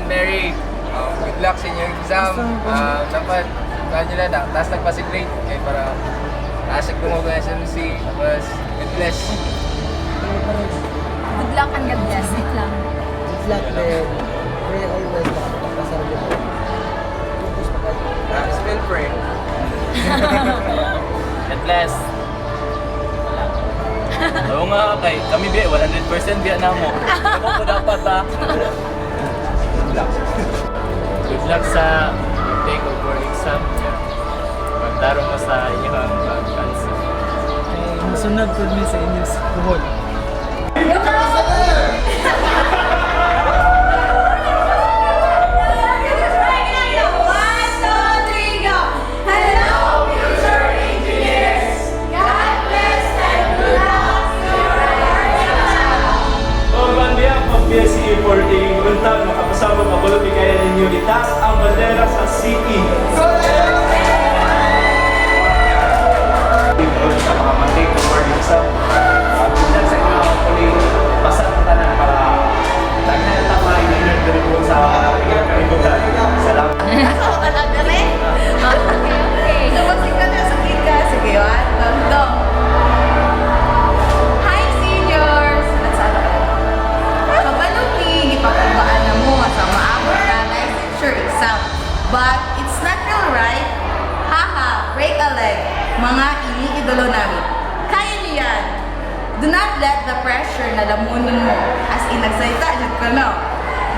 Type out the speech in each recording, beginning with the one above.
and Mary. Good luck sa inyong exam. Dapat, kaya nyo lang, taas nagpasigrade. Kaya para asik gumawa ng SMC. Tapos, good bless. Good luck and God bless. Good lang. Good luck din. Pray always na kapagpasal mo. Focus pa kayo. Spell pray. God bless. Oo nga kay kami bi 100% biya na mo. Ako ko dapat ha. Good luck sa take over exam niya. Magdaro mo sa inyong pag-answer. Masunod po niyo sa inyong buhol. PSE 14, untang makapasama magulo bigay ninyo itaas ang bandera sa CE. Sa mga mantik ng board exam, pinag sa inyo ang puli basa ng tanan para daghan na tama i-learn din po sa inyong kaibigan. Salamat. Ako ka lang dali? Okay. Nabasig ka na sa kika. Sige, one, two, Hi, seniors! Nagsala ka. Kabaluti, ipapabaan na mo sa maabot na licensure exam. But it's not real, right? Haha, break a leg. Mga iniidolo namin. Kaya niyo yan. Do not let the pressure na lamunin mo as in nagsalita dyan ka na.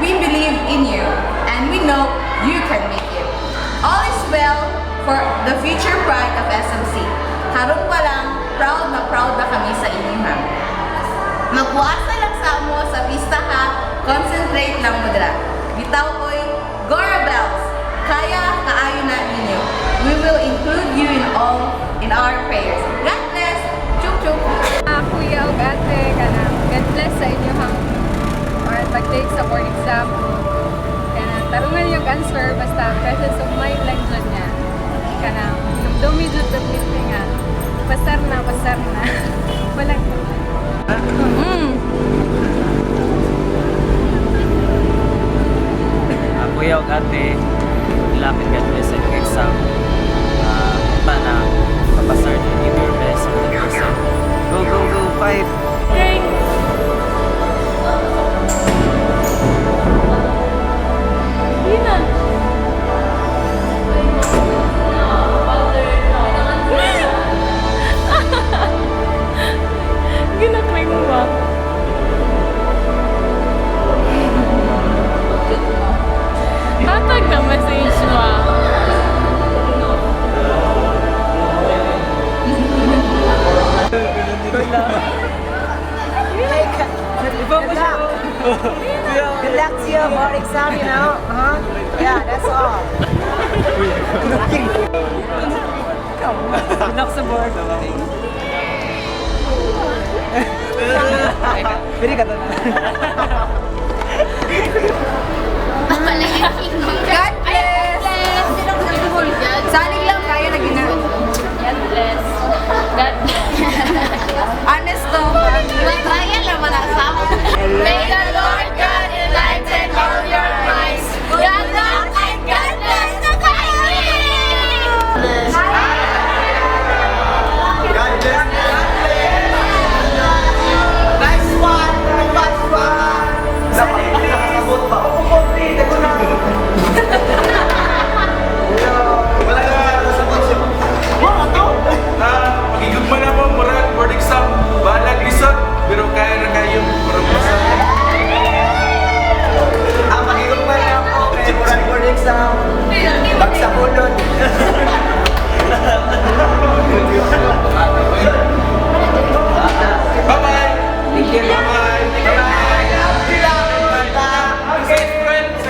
We believe in you and we know you can make it. All is well for the future pride of SMC. Karon pa lang, proud na kami sa inyo, ma'am. Magbuasa lang sa mo sa pista ha, concentrate lang mo dira. Bitaw ko'y Gora Bells, kaya kaayo na ninyo. We will include you in our prayers. God bless! Chuk chuk! Kuya o ate, God bless sa inyo hang or pag-take sa board exam. Tarungan yung answer, basta presence of mind lang dyan niya. Dumdumi dyan sa listingan. Pasar na. Walang Kuya ug ate, lapit God bless sa inyong exam. Punta na papasar niyo, give your best 100%. Go, fight! ginatry mo ba? Hatag na message mo. Good luck to you for exam, you know? Yeah, that's all. Good luck sa board. Pili ka doon. God bless! Saling lang kaya na ginagawa. God bless. God bless. Honest to. Kaya naman ang sama. May the Lord God enlighten all your minds. God luck and God bless na kayo! God bless. Nice one! Nice one! Dapat nakasabot ba? Complete! Ako na! Wala ka nakasabot siya. Wala to! Magigugma na mo, murag board exam. Balag lisod, pero kaya na kayong murag basa. Magigugma na ako. Murag board exam. Bagsa kulon. Bye-bye! Thank you. Bye-bye! Safe friends!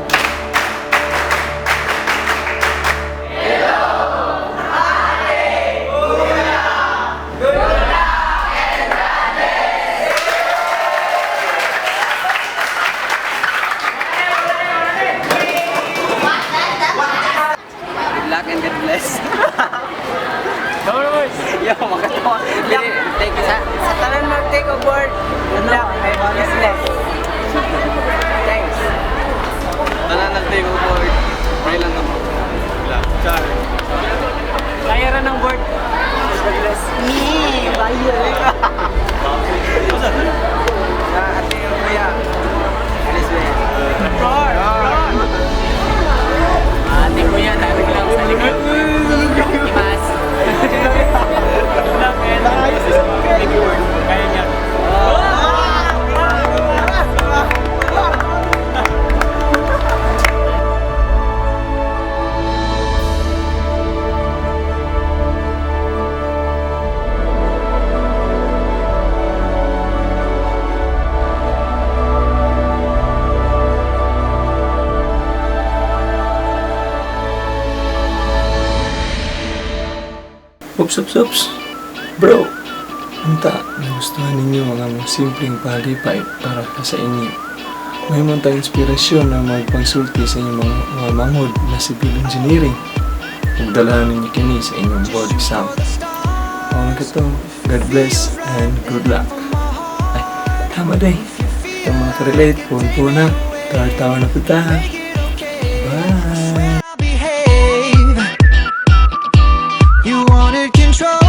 Good luck and God bless. Yo, makatawa. Thank you sa tanan mag-take a board. Good luck and God bless. Thanks. Tanan Stay ko board. Try lang naman. Kaya rin ng board. God bless. Ate yung kuya. Alis ba yan? Ate kuya, dami lang sa likod. Imas. Kaya niya. Ups. Bro, unta, nagustuhan ninyo ang among simpleng palipay para sa inyo. May mga inspirasyon na magpangsulti sa inyong mga mangod na civil engineering. Magdalahan ninyo kini sa inyong board exam. Mga kato, God bless and good luck. Ay, tama day. Itong mga karelate, po na. Tawa na punta. Bye! behave. You wanted control.